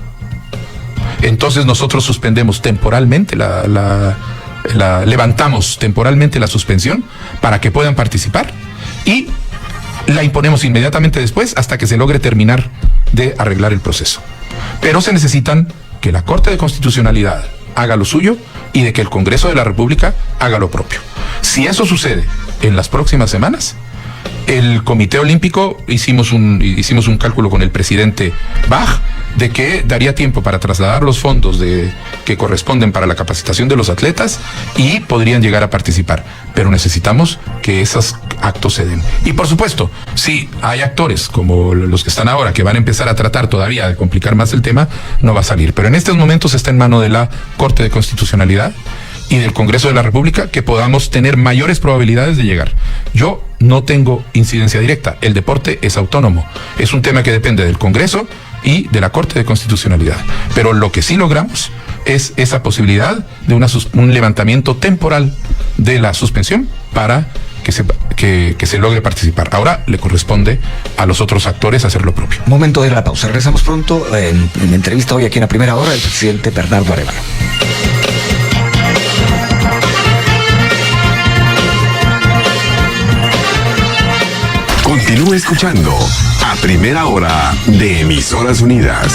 entonces nosotros suspendemos temporalmente levantamos temporalmente la suspensión para que puedan participar, y la imponemos inmediatamente después hasta que se logre terminar de arreglar el proceso. Pero se necesitan que la Corte de Constitucionalidad haga lo suyo y de que el Congreso de la República haga lo propio. Si eso sucede en las próximas semanas, el Comité Olímpico hicimos un cálculo con el presidente Bach de que daría tiempo para trasladar los fondos que corresponden para la capacitación de los atletas y podrían llegar a participar. Pero necesitamos que esos actos se den. Y por supuesto, si hay actores como los que están ahora que van a empezar a tratar todavía de complicar más el tema, no va a salir. Pero en estos momentos está en mano de la Corte de Constitucionalidad y del Congreso de la República que podamos tener mayores probabilidades de llegar. Yo no tengo incidencia directa. El deporte es autónomo. Es un tema que depende del Congreso y de la Corte de Constitucionalidad. Pero lo que sí logramos es esa posibilidad de un levantamiento temporal de la suspensión para que se logre participar. Ahora le corresponde a los otros actores hacer lo propio. Momento de la pausa. Regresamos pronto en la entrevista hoy aquí en la primera hora del presidente Bernardo Arévalo. Continúe escuchando a primera hora de Emisoras Unidas.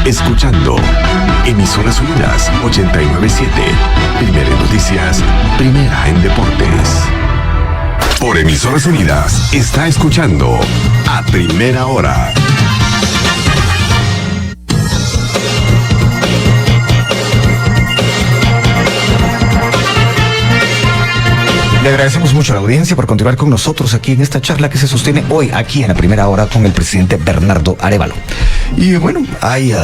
Escuchando Emisoras Unidas 89.7, primera en noticias, primera en deportes. Por Emisoras Unidas está escuchando a primera hora. Le agradecemos mucho a la audiencia por continuar con nosotros aquí en esta charla que se sostiene hoy aquí en la primera hora con el presidente Bernardo Arévalo. Y bueno, hay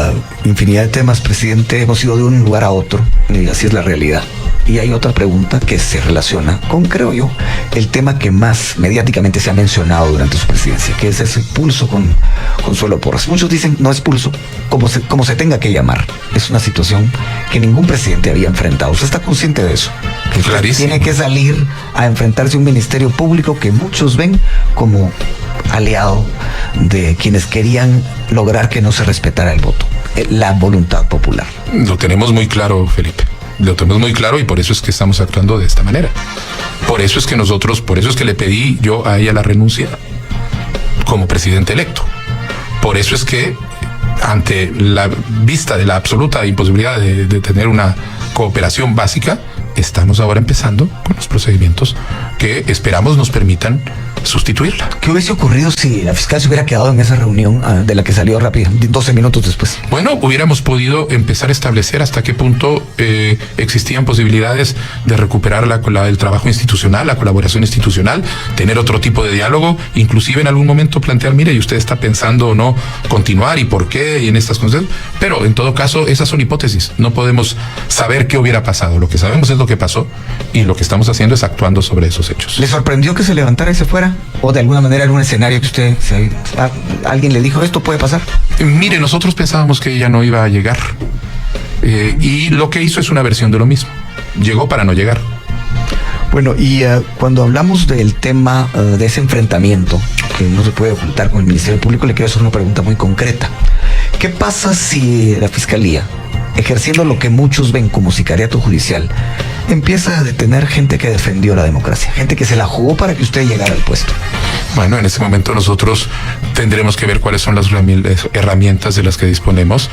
infinidad de temas, presidente. Hemos ido de un lugar a otro y así es la realidad. Y hay otra pregunta que se relaciona con, creo yo, el tema que más mediáticamente se ha mencionado durante su presidencia, que es ese pulso con Consuelo Porras. Muchos dicen no es pulso, como se tenga que llamar. Es una situación que ningún presidente había enfrentado. ¿Usted está consciente de eso? Que tiene que salir a enfrentarse a un ministerio público que muchos ven como aliado de quienes querían lograr que no se respetara el voto, la voluntad popular. Lo tenemos muy claro, Felipe. Lo tenemos muy claro y por eso es que estamos actuando de esta manera. Por eso es que le pedí yo a ella la renuncia como presidente electo. Por eso es que, ante la vista de la absoluta imposibilidad de tener una cooperación básica, estamos ahora empezando con los procedimientos que esperamos nos permitan sustituirla. ¿Qué hubiese ocurrido si la fiscal se hubiera quedado en esa reunión de la que salió rápido, 12 minutos después? Bueno, hubiéramos podido empezar a establecer hasta qué punto existían posibilidades de recuperar el trabajo institucional, la colaboración institucional, tener otro tipo de diálogo, inclusive en algún momento plantear, mire, y usted está pensando o no continuar y por qué y en estas cosas, pero en todo caso esas son hipótesis, no podemos saber qué hubiera pasado, lo que sabemos es lo que pasó y lo que estamos haciendo es actuando sobre esos hechos. ¿Le sorprendió que se levantara y se fuera? ¿O de alguna manera era un escenario que usted, alguien le dijo, esto puede pasar? Mire, nosotros pensábamos que ella no iba a llegar y lo que hizo es una versión de lo mismo, llegó para no llegar. Bueno, y cuando hablamos del tema de ese enfrentamiento que no se puede ocultar con el Ministerio Público, le quiero hacer una pregunta muy concreta. ¿Qué pasa si la Fiscalía, ejerciendo lo que muchos ven como sicariato judicial, empieza a detener gente que defendió la democracia, gente que se la jugó para que usted llegara al puesto? Bueno, en ese momento nosotros tendremos que ver cuáles son las herramientas de las que disponemos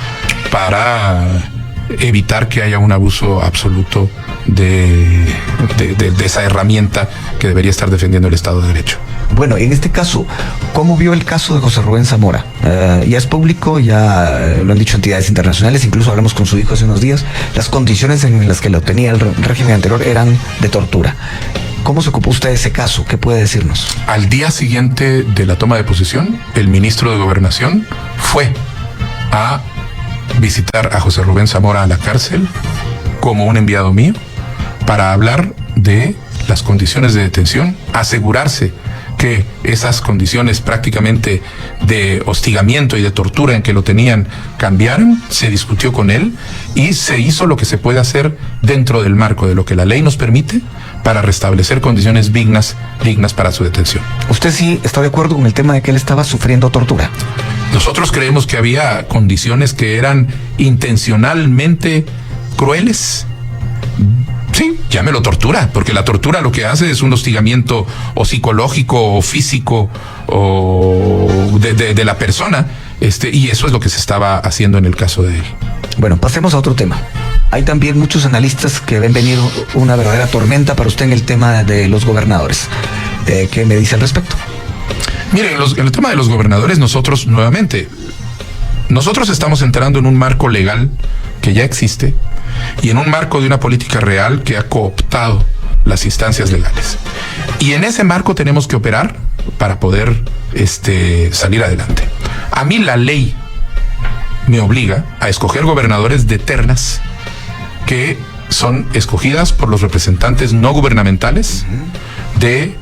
para evitar que haya un abuso absoluto de esa herramienta que debería estar defendiendo el Estado de Derecho. Bueno, en este caso, ¿cómo vio el caso de José Rubén Zamora? Ya es público, ya lo han dicho entidades internacionales, incluso hablamos con su hijo hace unos días, las condiciones en las que lo tenía el régimen anterior eran de tortura. ¿Cómo se ocupó usted de ese caso? ¿Qué puede decirnos? Al día siguiente de la toma de posesión, el ministro de Gobernación fue a visitar a José Rubén Zamora a la cárcel como un enviado mío para hablar de las condiciones de detención, asegurarse que esas condiciones prácticamente de hostigamiento y de tortura en que lo tenían cambiaron, se discutió con él y se hizo lo que se puede hacer dentro del marco de lo que la ley nos permite para restablecer condiciones dignas para su detención. ¿Usted sí está de acuerdo con el tema de que él estaba sufriendo tortura? Nosotros creemos que había condiciones que eran intencionalmente crueles. Sí, llámelo tortura, porque la tortura lo que hace es un hostigamiento o psicológico o físico o de la persona, y eso es lo que se estaba haciendo en el caso de él. Bueno, pasemos a otro tema. Hay también muchos analistas que ven venir una verdadera tormenta para usted en el tema de los gobernadores. ¿Qué me dice al respecto? Mire, en el tema de los gobernadores, nosotros estamos entrando en un marco legal que ya existe y en un marco de una política real que ha cooptado las instancias legales. Y en ese marco tenemos que operar para poder salir adelante. A mí la ley me obliga a escoger gobernadores de ternas que son escogidas por los representantes no gubernamentales de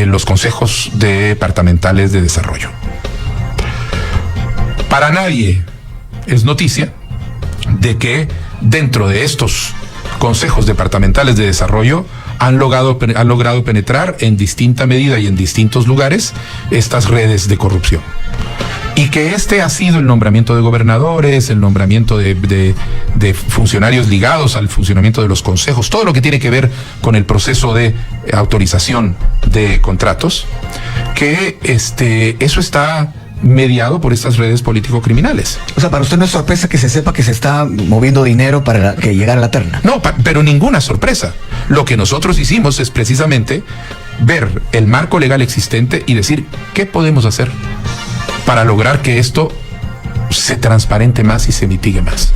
los consejos departamentales de desarrollo. Para nadie es noticia de que dentro de estos consejos departamentales de desarrollo han logrado penetrar en distinta medida y en distintos lugares estas redes de corrupción. Y que ha sido el nombramiento de gobernadores, el nombramiento de funcionarios ligados al funcionamiento de los consejos, todo lo que tiene que ver con el proceso de autorización de contratos, que eso está mediado por estas redes político-criminales. O sea, para usted no es sorpresa que se sepa que se está moviendo dinero para que llegara a la terna. No, pero ninguna sorpresa. Lo que nosotros hicimos es precisamente ver el marco legal existente y decir, ¿qué podemos hacer para lograr que esto se transparente más y se mitigue más?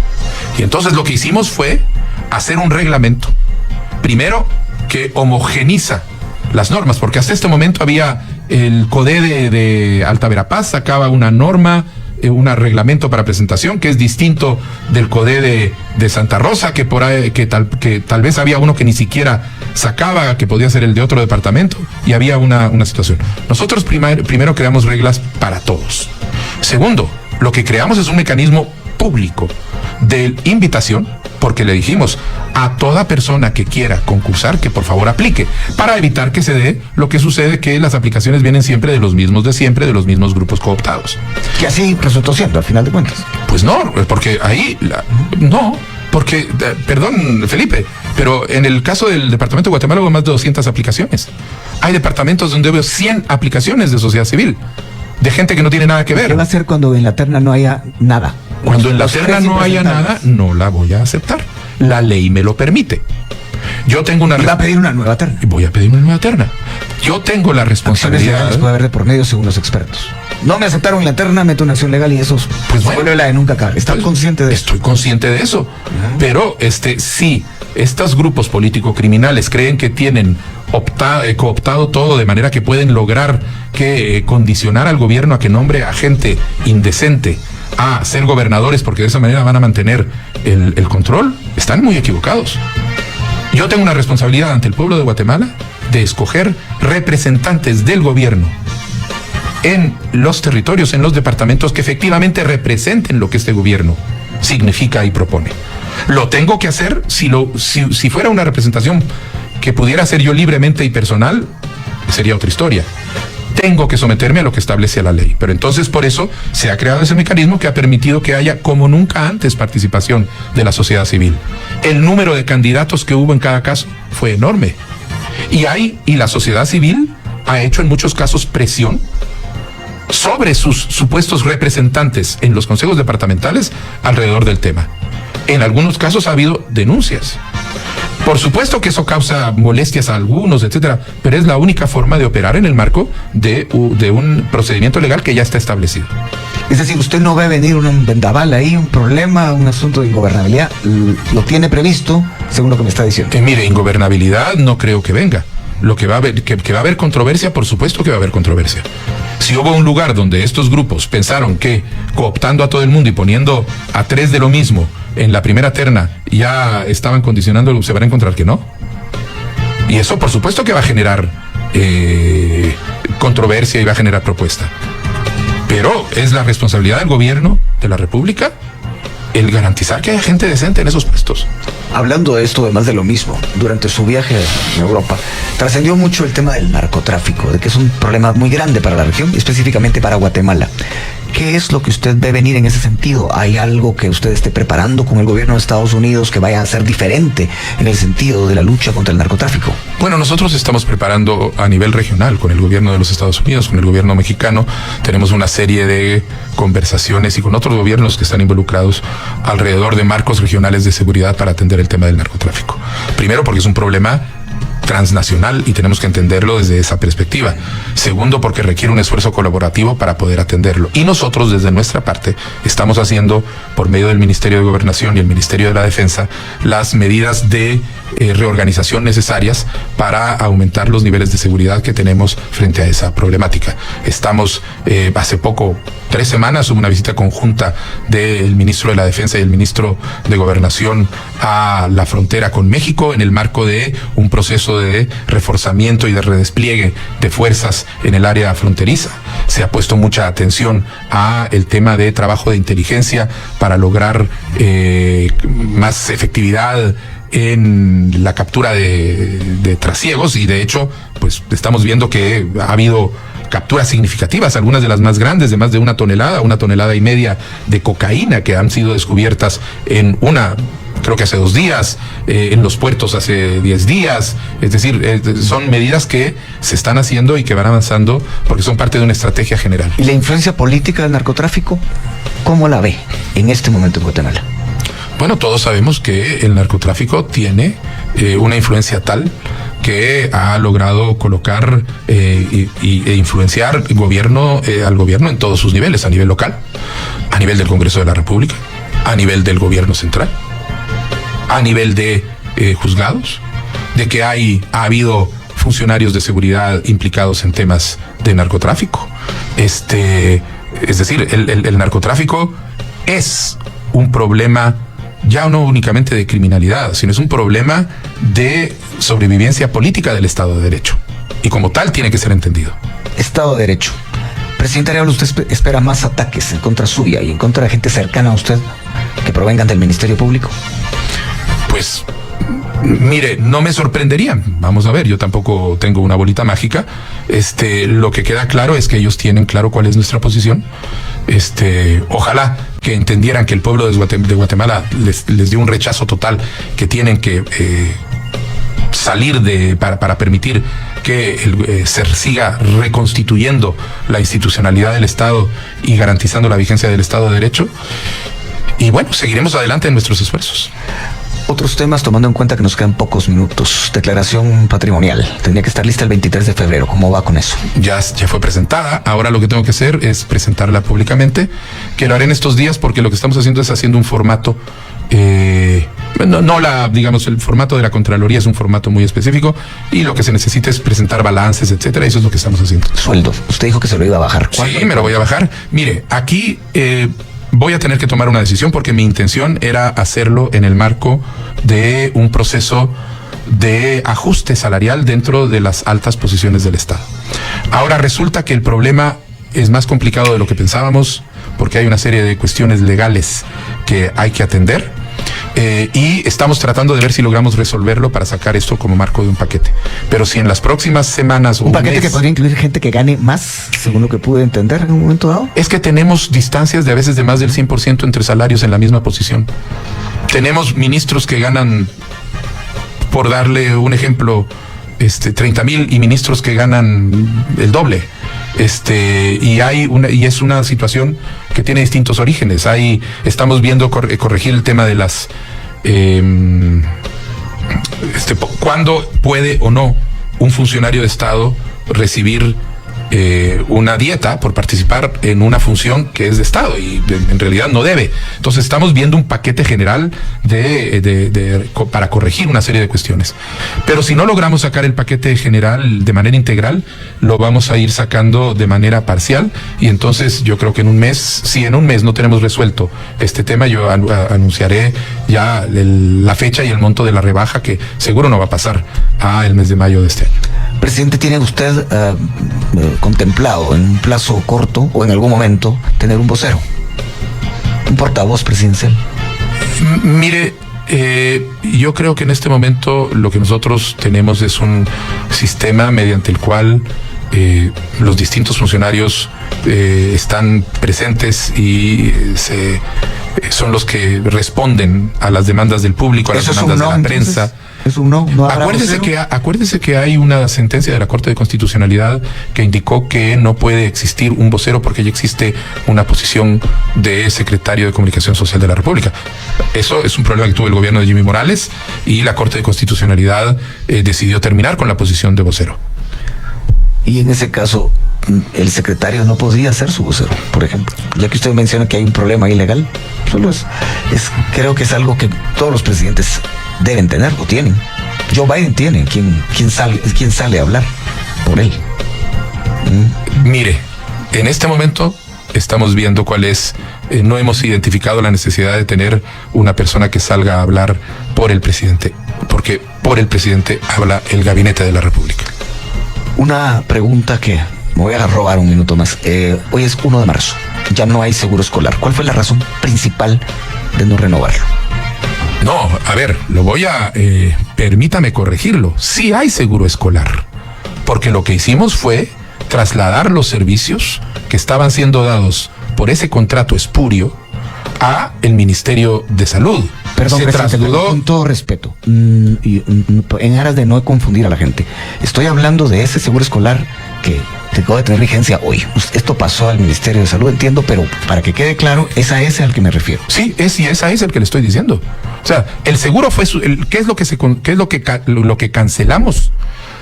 Y entonces lo que hicimos fue hacer un reglamento, primero, que homogeniza las normas, porque hasta este momento había el CODE de Alta Verapaz, sacaba una norma, un reglamento para presentación que es distinto del CODE de Santa Rosa, que tal vez había uno que ni siquiera sacaba, que podía ser el de otro departamento, y había una situación. Nosotros primero creamos reglas para todos. Segundo, lo que creamos es un mecanismo público de invitación, porque le dijimos a toda persona que quiera concursar que por favor aplique, para evitar que se dé lo que sucede, que las aplicaciones vienen siempre de los mismos de siempre, de los mismos grupos cooptados. Que así resultó siendo, al final de cuentas. Pues no, porque ahí, perdón, Felipe, pero en el caso del departamento de Guatemala hubo más de 200 aplicaciones. Hay departamentos donde hubo 100 aplicaciones de sociedad civil, de gente que no tiene nada que ver. ¿Qué va a hacer cuando en la terna no haya nada? Cuando en la terna no haya nada, no la voy a aceptar. La ley me lo permite. Yo tengo una... ¿Va a pedir una nueva terna? Voy a pedir una nueva terna. Yo tengo la Acciones responsabilidad. legales puede haber de por medio según los expertos. No me aceptaron la terna, meto una acción legal y eso Pues se bueno, vuelve la de nunca acabar. ¿Están Pues, conscientes de eso? Estoy consciente de eso. Pero si estos grupos político-criminales creen que tienen cooptado todo de manera que pueden lograr que condicionar al gobierno a que nombre a gente indecente a ser gobernadores porque de esa manera van a mantener el control, están muy equivocados. Yo tengo una responsabilidad ante el pueblo de Guatemala de escoger representantes del gobierno en los territorios, en los departamentos que efectivamente representen lo que este gobierno significa y propone. Lo tengo que hacer si fuera una representación que pudiera ser yo libremente y personal, sería otra historia. Tengo que someterme a lo que establece la ley. Pero entonces por eso se ha creado ese mecanismo que ha permitido que haya como nunca antes participación de la sociedad civil. El número de candidatos que hubo en cada caso fue enorme. Y la sociedad civil ha hecho en muchos casos presión sobre sus supuestos representantes en los consejos departamentales alrededor del tema. En algunos casos ha habido denuncias. Por supuesto que eso causa molestias a algunos, etcétera, pero es la única forma de operar en el marco de un procedimiento legal que ya está establecido. Es decir, usted no ve venir un vendaval ahí, un problema, un asunto de ingobernabilidad. Lo tiene previsto, según lo que me está diciendo. Mire, ingobernabilidad no creo que venga. Lo que va a haber, que va a haber controversia, por supuesto que va a haber controversia. Si hubo un lugar donde estos grupos pensaron que cooptando a todo el mundo y poniendo a 3 de lo mismo en la primera terna ya estaban condicionando, se van a encontrar que no. Y eso por supuesto que va a generar controversia y va a generar propuesta. Pero es la responsabilidad del gobierno de la República el garantizar que haya gente decente en esos puestos. Hablando de esto, además de lo mismo, durante su viaje en Europa, trascendió mucho el tema del narcotráfico, de que es un problema muy grande para la región, específicamente para Guatemala. ¿Qué es lo que usted ve venir en ese sentido? ¿Hay algo que usted esté preparando con el gobierno de Estados Unidos que vaya a ser diferente en el sentido de la lucha contra el narcotráfico? Bueno, nosotros estamos preparando a nivel regional con el gobierno de los Estados Unidos, con el gobierno mexicano. Tenemos una serie de conversaciones y con otros gobiernos que están involucrados alrededor de marcos regionales de seguridad para atender el tema del narcotráfico. Primero, porque es un problema transnacional y tenemos que entenderlo desde esa perspectiva. Segundo, porque requiere un esfuerzo colaborativo para poder atenderlo. Y nosotros, desde nuestra parte, estamos haciendo, por medio del Ministerio de Gobernación y el Ministerio de la Defensa, las medidas de reorganización necesarias para aumentar los niveles de seguridad que tenemos frente a esa problemática. Estamos, hace poco, 3 semanas, hubo una visita conjunta del ministro de la Defensa y el ministro de Gobernación a la frontera con México en el marco de un proceso de reforzamiento y de redespliegue de fuerzas en el área fronteriza. Se ha puesto mucha atención a el tema de trabajo de inteligencia para lograr más efectividad en la captura de trasiegos y de hecho pues estamos viendo que ha habido capturas significativas, algunas de las más grandes, de más de 1 tonelada, 1,5 toneladas de cocaína que han sido descubiertas creo que hace 2 días, en los puertos hace 10 días, es decir, son medidas que se están haciendo y que van avanzando porque son parte de una estrategia general. ¿Y la influencia política del narcotráfico, cómo la ve en este momento en Guatemala? Bueno, todos sabemos que el narcotráfico tiene una influencia tal que ha logrado colocar e influenciar al gobierno en todos sus niveles, a nivel local, a nivel del Congreso de la República, a nivel del gobierno central, a nivel de juzgados, de que ha habido funcionarios de seguridad implicados en temas de narcotráfico. Es decir, el narcotráfico es un problema ya no únicamente de criminalidad, sino es un problema de sobrevivencia política del Estado de Derecho. Y como tal tiene que ser entendido. Estado de Derecho. Presidente Arevalo, ¿usted espera más ataques en contra suya y en contra de gente cercana a usted que provengan del Ministerio Público? Pues, mire, no me sorprendería. Vamos a ver, yo tampoco tengo una bolita mágica. Lo que queda claro es que ellos tienen claro cuál es nuestra posición. Ojalá que entendieran que el pueblo de Guatemala les dio un rechazo total, que tienen que salir para permitir que se siga reconstituyendo la institucionalidad del Estado y garantizando la vigencia del Estado de Derecho. Y bueno, seguiremos adelante en nuestros esfuerzos. Otros temas, tomando en cuenta que nos quedan pocos minutos. Declaración patrimonial. Tendría que estar lista el 23 de febrero. ¿Cómo va con eso? Ya fue presentada. Ahora lo que tengo que hacer es presentarla públicamente, que lo haré en estos días porque lo que estamos haciendo es haciendo un formato. Digamos, el formato de la Contraloría es un formato muy específico y lo que se necesita es presentar balances, etcétera. Eso es lo que estamos haciendo. Sueldo. Usted dijo que se lo iba a bajar. Sí, me lo voy a bajar. Mire, aquí voy a tener que tomar una decisión porque mi intención era hacerlo en el marco de un proceso de ajuste salarial dentro de las altas posiciones del Estado. Ahora resulta que el problema es más complicado de lo que pensábamos porque hay una serie de cuestiones legales que hay que atender. Y estamos tratando de ver si logramos resolverlo para sacar esto como marco de un paquete. Pero si en las próximas semanas o un paquete que podría incluir gente que gane más, según lo que pude entender en un momento dado. Es que tenemos distancias de a veces de más del 100% entre salarios en la misma posición. Tenemos ministros que ganan, por darle un ejemplo, 30,000 y ministros que ganan el doble. Y es una situación que tiene distintos orígenes. Estamos viendo corregir el tema de las cuándo puede o no un funcionario de Estado recibir una dieta por participar en una función que es de Estado y en realidad no debe. Entonces estamos viendo un paquete general para corregir una serie de cuestiones. Pero si no logramos sacar el paquete general de manera integral, lo vamos a ir sacando de manera parcial y entonces yo creo que si en un mes no tenemos resuelto este tema, yo anunciaré ya la fecha y el monto de la rebaja que seguro no va a pasar el mes de mayo de este año. Presidente, ¿tiene usted contemplado en un plazo corto o en algún momento tener un vocero? ¿Un portavoz presidencial? Mire, yo creo que en este momento lo que nosotros tenemos es un sistema mediante el cual los distintos funcionarios están presentes y son los que responden a las demandas del público, a las demandas de la prensa. Entonces, es un no. Acuérdese que hay una sentencia de la Corte de Constitucionalidad que indicó que no puede existir un vocero porque ya existe una posición de secretario de Comunicación Social de la República. Eso es un problema que tuvo el gobierno de Jimmy Morales y la Corte de Constitucionalidad decidió terminar con la posición de vocero. Y en ese caso, el secretario no podría ser su vocero, por ejemplo. Ya que usted menciona que hay un problema ilegal, solo creo que es algo que todos los presidentes deben tener o tienen. Joe Biden tiene quien sale a hablar por él. Mire, en este momento estamos viendo cuál es, no hemos identificado la necesidad de tener una persona que salga a hablar por el presidente, porque por el presidente habla el gabinete de la República. Una pregunta que me voy a robar un minuto más. Hoy es 1 de marzo, ya no hay seguro escolar. ¿Cuál fue la razón principal de no renovarlo? No, a ver, permítame corregirlo. Sí hay seguro escolar, porque lo que hicimos fue trasladar los servicios que estaban siendo dados por ese contrato espurio a el Ministerio de Salud. Perdón, se trasladó con todo respeto, en aras de no confundir a la gente. Estoy hablando de ese seguro escolar que dejó de tener vigencia hoy. Esto pasó al Ministerio de Salud, entiendo, pero para que quede claro, es a ese al que me refiero. Sí, esa es el que le estoy diciendo. O sea, el seguro fue ¿qué es lo que cancelamos?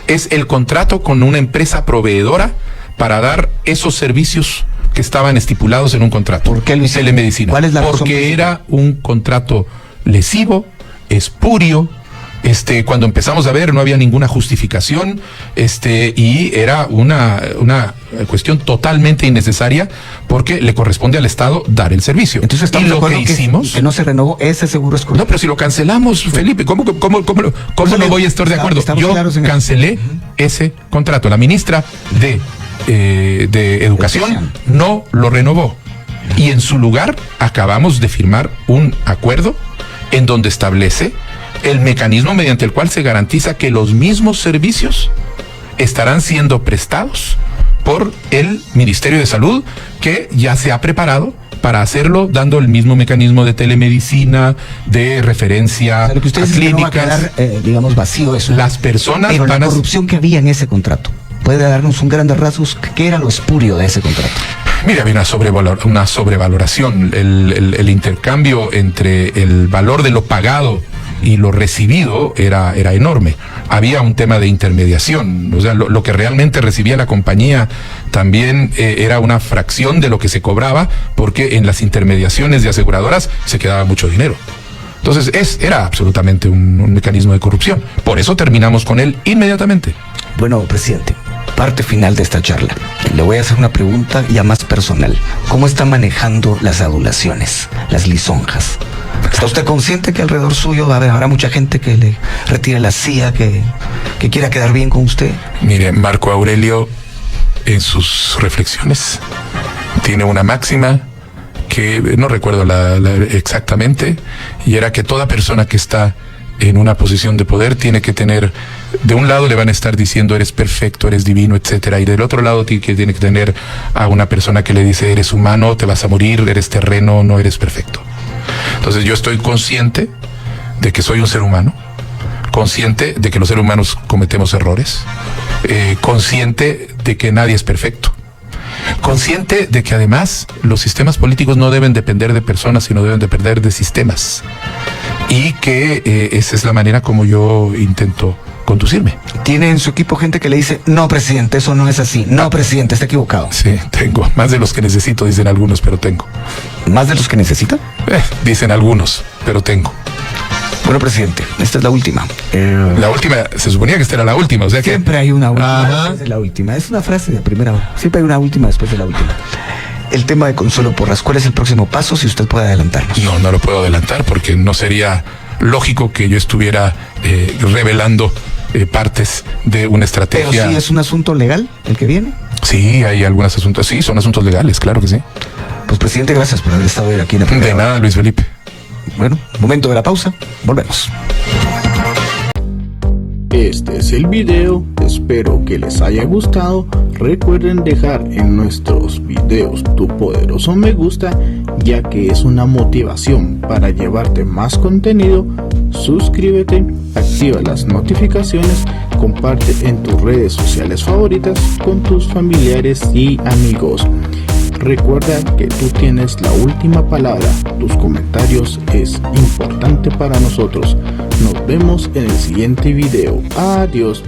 Es el contrato con una empresa proveedora para dar esos servicios que estaban estipulados en un contrato. ¿Por qué lo hicieron? Telemedicina. ¿Cuál es la razón? Porque era un contrato lesivo, espurio. Cuando empezamos a ver no había ninguna justificación, y era una cuestión totalmente innecesaria porque le corresponde al Estado dar el servicio. Entonces estamos de acuerdo que no se renovó ese seguro escolar. No, pero si lo cancelamos, Felipe, ¿cómo no voy a estar de acuerdo? Yo cancelé ese contrato. La ministra de Educación no lo renovó y en su lugar acabamos de firmar un acuerdo en donde establece el mecanismo mediante el cual se garantiza que los mismos servicios estarán siendo prestados por el Ministerio de Salud, que ya se ha preparado para hacerlo, dando el mismo mecanismo de telemedicina, de referencia a clínicas. No va a quedar, digamos, vacío eso. Las personas pero la corrupción que había en ese contrato, ¿puede darnos un grandes rasgos? ¿Qué era lo espurio de ese contrato? Mira, había una sobrevaloración, el intercambio entre el valor de lo pagado y lo recibido era enorme. Había un tema de intermediación, o sea, lo que realmente recibía la compañía también era una fracción de lo que se cobraba, porque en las intermediaciones de aseguradoras se quedaba mucho dinero. Entonces era absolutamente un mecanismo de corrupción. Por eso terminamos con él inmediatamente. Bueno, presidente, parte final de esta charla. Le voy a hacer una pregunta ya más personal. ¿Cómo está manejando las adulaciones, las lisonjas? ¿Está usted consciente que alrededor suyo habrá mucha gente que le retire la silla, que quiera quedar bien con usted? Mire, Marco Aurelio, en sus reflexiones, tiene una máxima que no recuerdo exactamente, y era que toda persona que está en una posición de poder tiene que tener, de un lado le van a estar diciendo eres perfecto, eres divino, etcétera, y del otro lado tiene que tener a una persona que le dice eres humano, te vas a morir, eres terreno, no eres perfecto. Entonces yo estoy consciente de que soy un ser humano, consciente de que los seres humanos cometemos errores, consciente de que nadie es perfecto, consciente de que además los sistemas políticos no deben depender de personas, sino deben depender de sistemas, y que esa es la manera como yo intento conducirme. ¿Tiene en su equipo gente que le dice, no, presidente, eso no es así, no, presidente, está equivocado? Sí, tengo, más de los que necesito, dicen algunos, pero tengo. ¿Más de los que necesita? Dicen algunos, pero tengo. Bueno, presidente, esta es la última. La última, se suponía que esta era la última, o sea que... Siempre hay una última después de la última. Es una frase de primera hora. Siempre hay una última después de la última. El tema de Consuelo Porras, ¿cuál es el próximo paso, si usted puede adelantarnos? No lo puedo adelantar porque no sería lógico que yo estuviera revelando partes de una estrategia. ¿Pero sí es un asunto legal el que viene? Sí, hay algunos asuntos, sí, son asuntos legales, claro que sí. Pues, presidente, gracias por haber estado hoy aquí en la primera De nada, hora. Luis Felipe. Bueno, momento de la pausa, volvemos. Este es el video, espero que les haya gustado. Recuerden dejar en nuestros videos tu poderoso me gusta, ya que es una motivación para llevarte más contenido. Suscríbete, activa las notificaciones, comparte en tus redes sociales favoritas con tus familiares y amigos. Recuerda que tú tienes la última palabra, tus comentarios es importante para nosotros. Nos vemos en el siguiente video. Adiós.